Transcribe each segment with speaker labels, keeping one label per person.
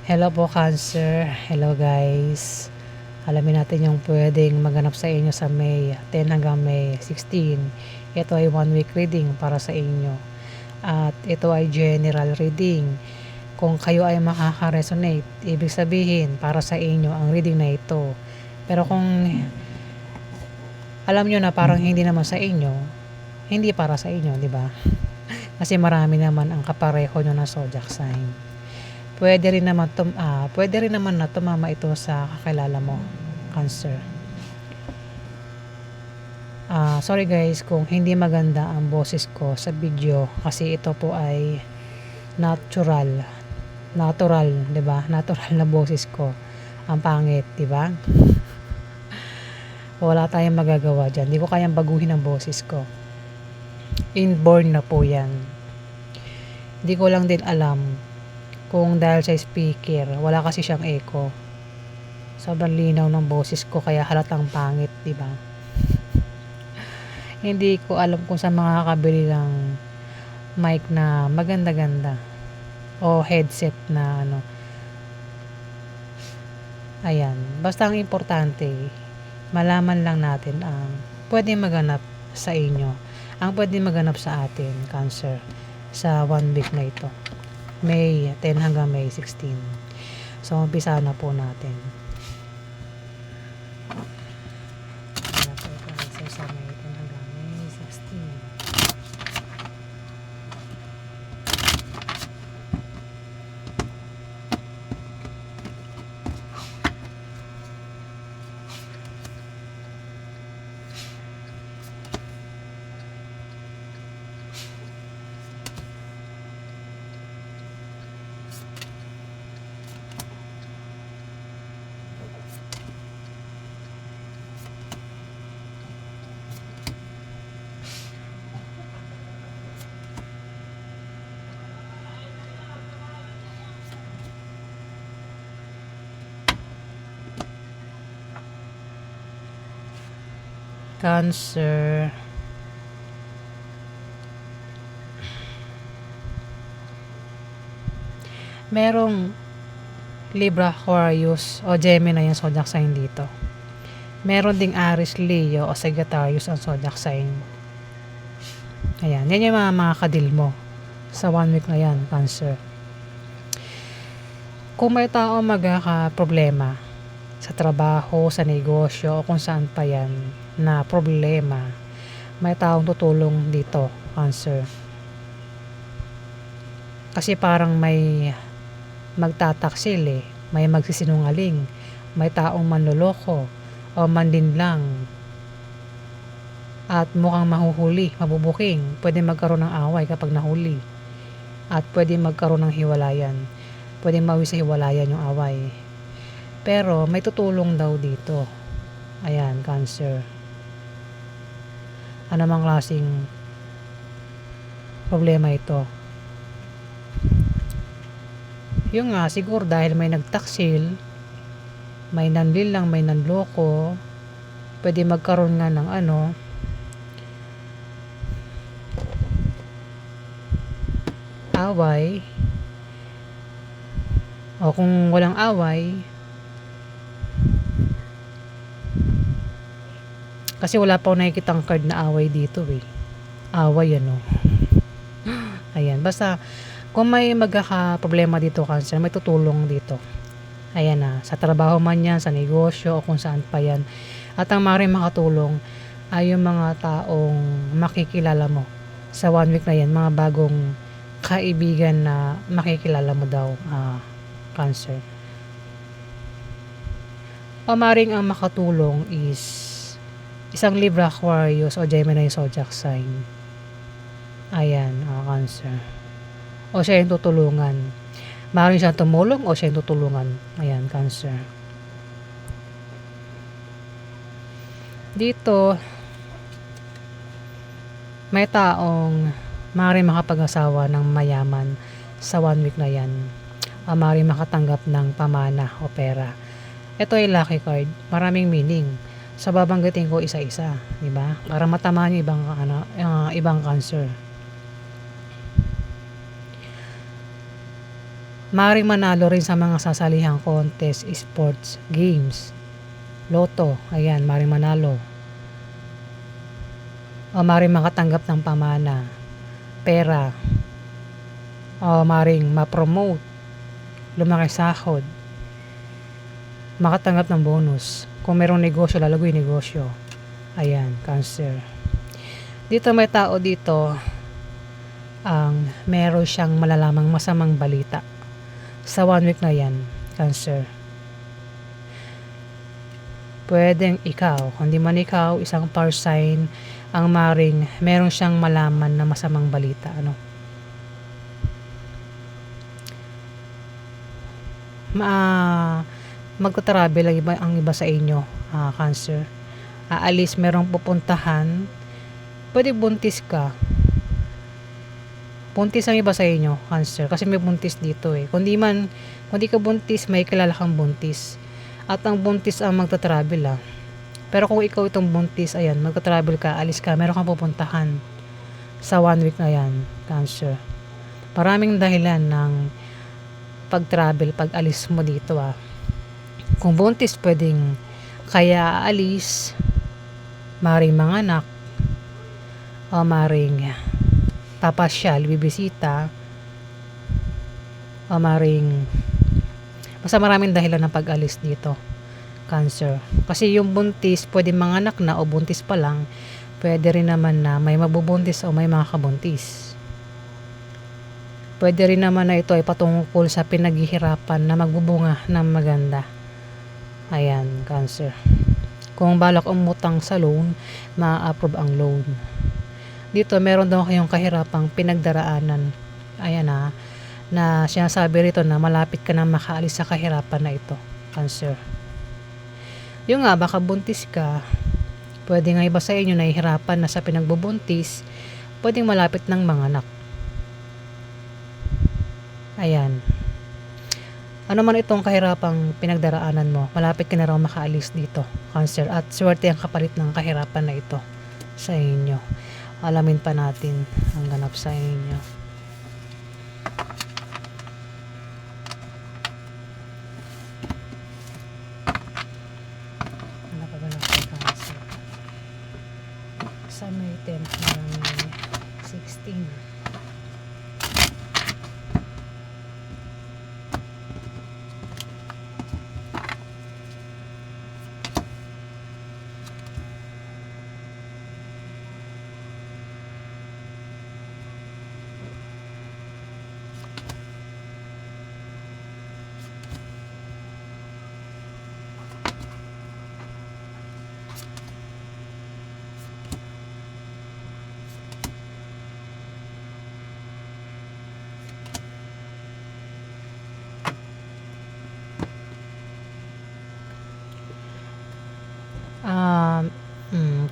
Speaker 1: Hello po, Cancer. Hello, guys. Alamin natin yung pwedeng maganap sa inyo sa May 10 hanggang May 16. Ito ay 1 week reading para sa inyo. At ito ay general reading. Kung kayo ay makaka-resonate, ibig sabihin para sa inyo ang reading na ito. Pero kung alam nyo na parang hindi naman sa inyo, hindi para sa inyo, di ba? Kasi marami naman ang kapareho nyo na zodiac sign. Pwede rin naman na tumama ito sa kakilala mo, Cancer. Sorry guys kung hindi maganda ang boses ko sa video kasi ito po ay natural, 'di ba? Natural na boses ko. Ang pangit, 'di ba? Wala tayong magagawa diyan. Hindi ko kayang baguhin ang boses ko. Inborn na po 'yan. Hindi ko lang din alam kung dahil sa speaker, wala kasi siyang echo. Sobrang linaw ng boses ko kaya halatang pangit, 'di ba? Hindi ko alam kung sa mga makakabili ng mic na maganda-ganda o headset na ano. Ayan, basta ang importante, malaman lang natin ang pwedeng maganap sa inyo, ang pwedeng maganap sa atin, Cancer, sa 1 week na ito. May 10 hanggang May 16. So, umpisa na po natin. Sa May 10 hanggang May 16. Cancer. Merong Libra, Aquarius o Gemini yung zodiac sign dito. Meron ding Aries, Leo o Sagittarius ang zodiac sign. Ayan, yan yung mga kadil mo sa 1 week na yan, Cancer. Kung may tao magkaka-problema sa trabaho, sa negosyo o kung saan pa yan na problema, may taong tutulong dito, Cancer. Kasi parang may magtataksil may magsisinungaling, may taong manloloko o manlinlang at mukhang mahuhuli, mabubuking. Pwede magkaroon ng away kapag nahuli at pwede magkaroon ng hiwalayan, pwede mawi sa hiwalayan yung away. Pero may tutulong daw dito. Ayan, Cancer. Ano mang klaseng problema ito? Yung nga, siguro dahil may nagtaksil, may nanlilang, may nanloko, pwede magkaroon nga ng away. O kung walang away, kasi wala pa akong nakikitang card na away dito away ayan, basta kung may magkaka-problema dito, Cancer, may tutulong dito. Ayan na, sa trabaho man yan, sa negosyo o kung saan pa yan. At ang maaaring makatulong ay yung mga taong makikilala mo sa 1 week na yan, mga bagong kaibigan na makikilala mo daw, Cancer. O maaaring ang makatulong is isang Libra, Aquarius o Gemini zodiac sign. Ayan, Cancer. O siya yung tutulungan. Maaaring siya tumulong o siya yung tutulungan. Ayan, Cancer. Dito, may taong maaaring makapag-asawa ng mayaman sa 1 week na yan. Maaaring makatanggap ng pamana o pera. Ito ay lucky card. Maraming meaning. So, babanggitin ko isa-isa. Diba? Para matamaan yung ibang Cancer. Maaaring manalo rin sa mga sasalihang contest, sports, games, loto, ayan, maaaring manalo. O maaaring makatanggap ng pamana, pera, o maaaring ma-promote, lumaki sahod, makatanggap ng bonus. Kung merong negosyo, lalagoy negosyo. Ayan, Cancer. Dito may tao dito ang meron siyang malalamang masamang balita sa 1 week na yan, Cancer. Pwedeng ikaw, hindi man ikaw, isang star sign ang maring meron siyang malaman na masamang balita, ano. Magta-travel ang iba sa inyo, Cancer. Aalis, merong pupuntahan. Pwede buntis ka. Buntis ang iba sa inyo, Cancer, kasi may buntis dito eh. Kung di ka buntis, may kilala kang buntis. At ang buntis ang magta-travel. Pero kung ikaw itong buntis, ayan, magta-travel ka, alis ka, meron kang pupuntahan sa 1 week na yan, Cancer. Maraming dahilan ng pag-travel, pag-alis mo dito. Kung buntis, pwedeng kaya aalis, maring manganak, o maring papasyal, bibisita, o maring basta maraming dahilan ng pag-alis dito, Cancer. Kasi yung buntis, pwede manganak na o buntis pa lang, pwede rin naman na may mabubuntis o may makakabuntis. Pwede rin naman na ito ay patungkol sa pinaghihirapan na magbubunga ng maganda. Ayan, Cancer. Kung balak umutang sa loan, ma-approve ang loan. Dito, meron daw kayong kahirapang pinagdaraanan. Ayan na sinasabi rito na malapit ka na makaalis sa kahirapan na ito, Cancer. Yung nga, baka buntis ka, pwede nga iba sa inyo nahihirapan na sa pinagbubuntis, pwedeng malapit ng manganak. Ayan. Ano man itong kahirapang pinagdaraanan mo, malapit ka na raw makaalis dito, Cancer. At swerte ang kapalit ng kahirapan na ito sa inyo. Alamin pa natin ang ganap sa inyo. Ano pa ganap sa Cancer? Sa May 10 ng 16.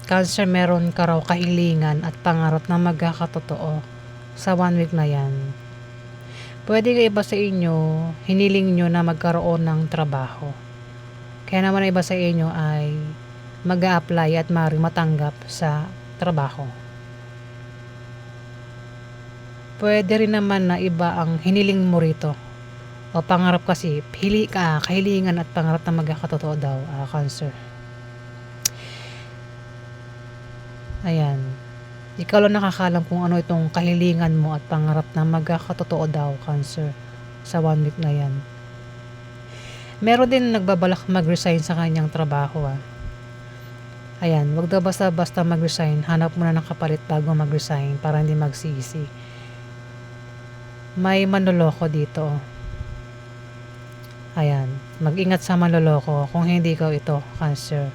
Speaker 1: Cancer, meron ka raw kahilingan at pangarap na magkakatotoo sa 1 week na yan. Pwede ka iba sa inyo, hiniling nyo na magkaroon ng trabaho. Kaya naman iba sa inyo ay mag-a-apply at maaaring matanggap sa trabaho. Pwede rin naman na iba ang hiniling mo rito. O pangarap kasi, kahilingan at pangarap na magkakatotoo daw, Cancer. Ayan. Ikaw lang nakakalam kung ano itong kahilingan mo at pangarap na magkakatotoo daw, Cancer, sa 1 week na yan. Meron din nagbabalak mag-resign sa kanyang trabaho. Ayan, wag daw basta-basta mag-resign. Hanap muna ng kapalit bago mag-resign para hindi magsisi. May manloloko dito. Ayan, mag-ingat sa manloloko kung hindi ikaw ito, Cancer.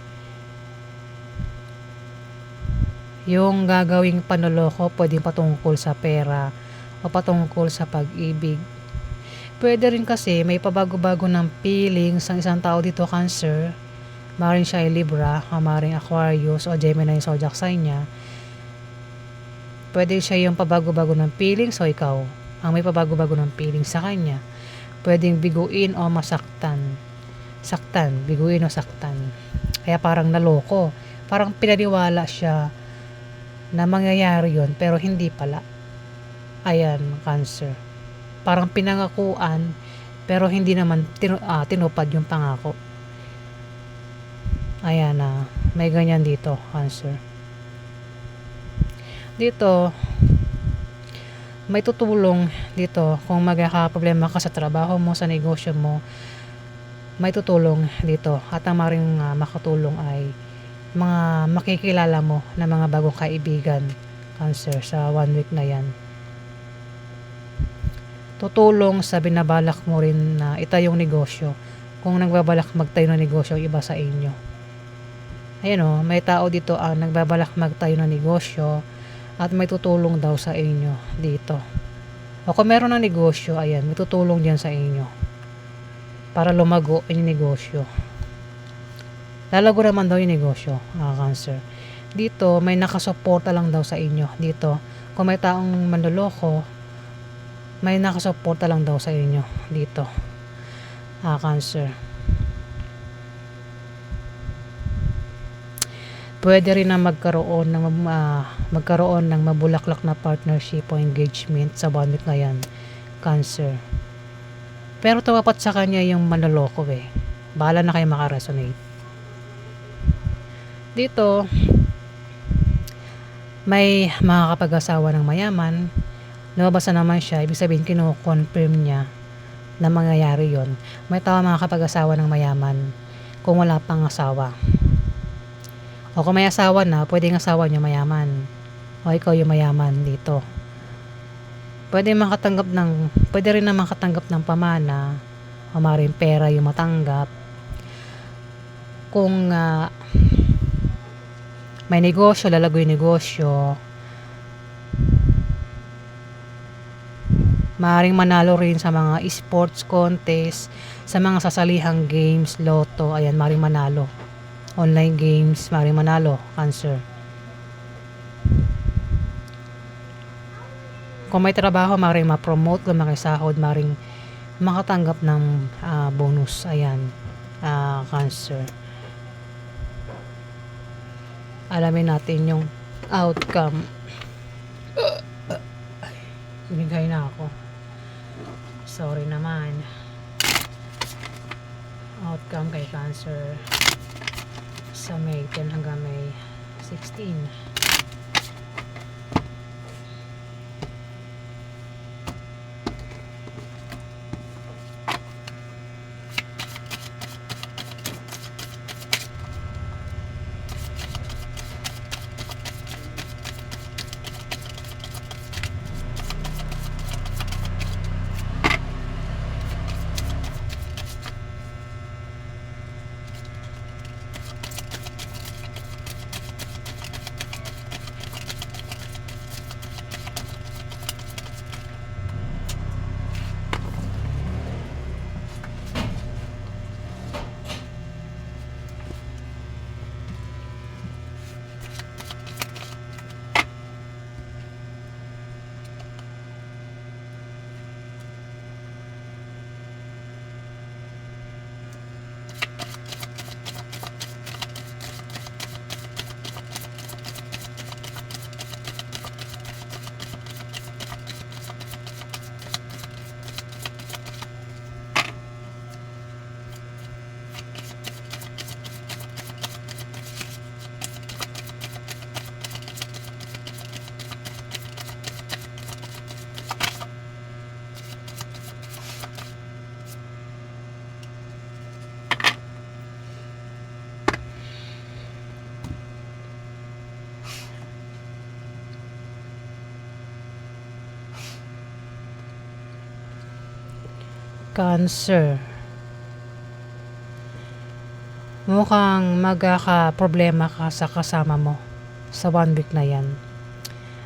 Speaker 1: Yung gagawing panloloko pwedeng patungkol sa pera o patungkol sa pag-ibig. Pwede rin kasi may pabago-bago ng feelings ang isang tao dito, Cancer. Maring siya ay Libra, maring Aquarius o Gemini zodiac sign niya. Pwede siya yung pabago-bago ng feelings o ikaw ang may pabago-bago ng feelings sa kanya. Pwedeng biguin o masaktan. Biguin o saktan. Kaya parang naloko. Parang pinaniwala siya na mangyayari yon pero hindi pala. Ayan, Cancer. parang pinangakuan pero hindi naman tinupad yung pangako. Ayan na, may ganyan dito, Cancer. Dito, may tutulong dito kung magkakaproblema ka sa trabaho mo, sa negosyo mo, may tutulong dito. At ang maring makatulong ay mga makikilala mo na mga bagong kaibigan, Cancer, sa 1 week na yan. Tutulong sa binabalak mo rin na itayong negosyo. Kung nagbabalak magtayo ng negosyo iba sa inyo. Ayan o, may tao dito ang nagbabalak magtayo ng negosyo at may tutulong daw sa inyo dito. O kung meron ng negosyo, ayan, may tutulong dyan sa inyo para lumago yung negosyo. Lalago naman daw yung negosyo, Cancer. Dito, may nakasuporta lang daw sa inyo. Dito, kung may taong manloloko, may nakasuporta lang daw sa inyo dito, Cancer. Pwede rin na magkaroon ng mabulaklak na partnership o engagement sa 1 week na yan, Cancer. Pero tumapat sa kanya yung manloloko eh. Bahala na kayo makaresonate. Dito, may makakapag-asawa ng mayaman. Lumabas na naman siya, ibig sabihin kino-confirm niya na mangyayari yon. May tao makakapag-asawa ng mayaman kung wala pang asawa. O kung may asawa na, pwedeng asawa niya mayaman. O ikaw yung mayaman dito. Pwede rin na makatanggap ng pamana o maring pera yung matanggap. Kung may negosyo, lalago yung negosyo. Maring manalo rin sa mga sports contest, sa mga sasalihang games, loto, ayan, maring manalo. Online games, maring manalo, Cancer. Kung may trabaho, maring ma-promote, kung makisahod, maring makatanggap ng bonus, ayan, Cancer. Alamin natin yung outcome. Binigay na ako. Sorry naman. Outcome kay Cancer sa May 10 hanggang May 16. Cancer. Mukhang magkaka-problema ka sa kasama mo sa 1 week na yan.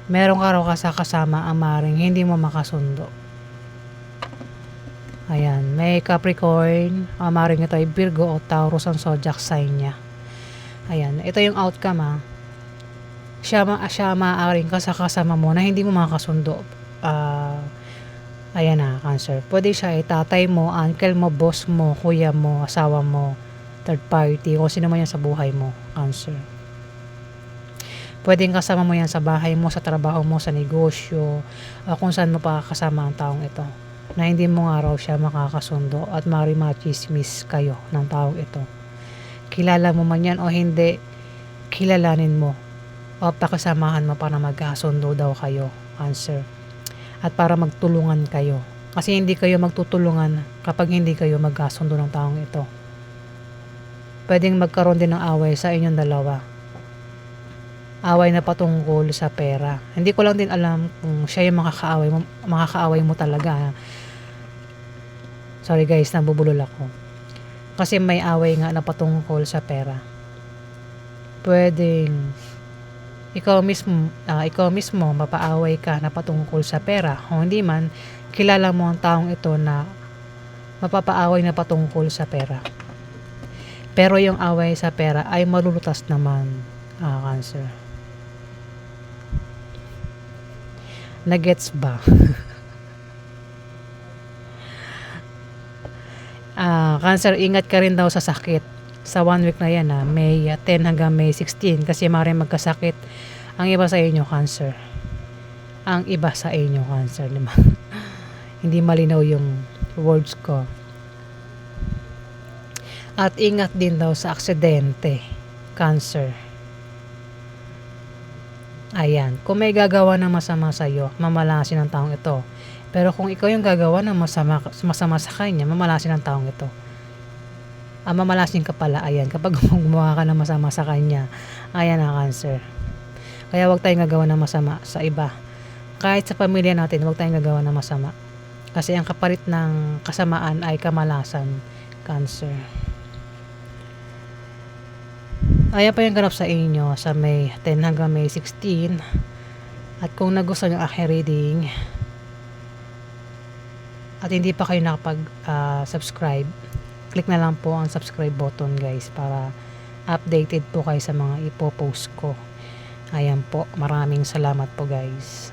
Speaker 1: Meron ka raw sa kasama ang maring hindi mo makasundo. Ayan, may Capricorn, ang maring ito ay Virgo o Taurus ang zodiac sign niya. Ayan, ito yung outcome Siya maaaring ka sa kasama mo na hindi mo makasundo. Ayan na, Cancer. Pwede siya tatay mo, uncle mo, boss mo, kuya mo, asawa mo, third party, kung sino man yan sa buhay mo, Cancer. Pwedeng kasama mo yan sa bahay mo, sa trabaho mo, sa negosyo, kung saan mo pa kasama ang taong ito. na hindi mo nga raw siya makakasundo at machismis kayo ng taong ito. Kilala mo man yan o hindi, kilalanin mo o pakisamahan mo para magkasundo daw kayo, Cancer. At para magtulungan kayo. Kasi hindi kayo magtutulungan kapag hindi kayo magkasundo ng taong ito. Pwedeng magkaroon din ng away sa inyong dalawa. Away na patungkol sa pera. Hindi ko lang din alam kung siya yung makakaaway mo talaga. Sorry guys, nabubulol ako. Kasi may away nga na patungkol sa pera. Pwedeng ikaw mismo mapaaway ka na patungkol sa pera. O hindi man, kilala mo ang taong ito na mapapaaway na patungkol sa pera. Pero yung away sa pera ay malulutas naman, Cancer. Nagets ba? Cancer, ingat ka rin daw sa sakit. Sa 1 week na yan, May 10 hanggang May 16, kasi maaaring magkasakit ang iba sa inyo, Cancer. Ang iba sa inyo, Cancer, diba? Hindi malinaw yung words ko. At ingat din daw sa aksidente, Cancer. Ayan, kung may gagawa ng masama sa iyo, mamalasin ng taong ito. Pero kung ikaw yung gagawa ng masama sa kanya, mamalasin ng taong ito. Mamalasin ka pala, ayan, kapag gumawa ka ng masama sa kanya. Ayan na, Cancer. Kaya huwag tayong gagawa ng masama sa iba. Kahit sa pamilya natin, huwag tayong gagawa ng masama. Kasi ang kapalit ng kasamaan ay kamalasan, Cancer. Ayan pa yung ganap sa inyo sa May 10 hanggang May 16. At kung nagustuhan yung aking reading at hindi pa kayo nakapag-subscribe, click na lang po ang subscribe button guys para updated po kayo sa mga ipopost ko. Ayan po, maraming salamat po guys.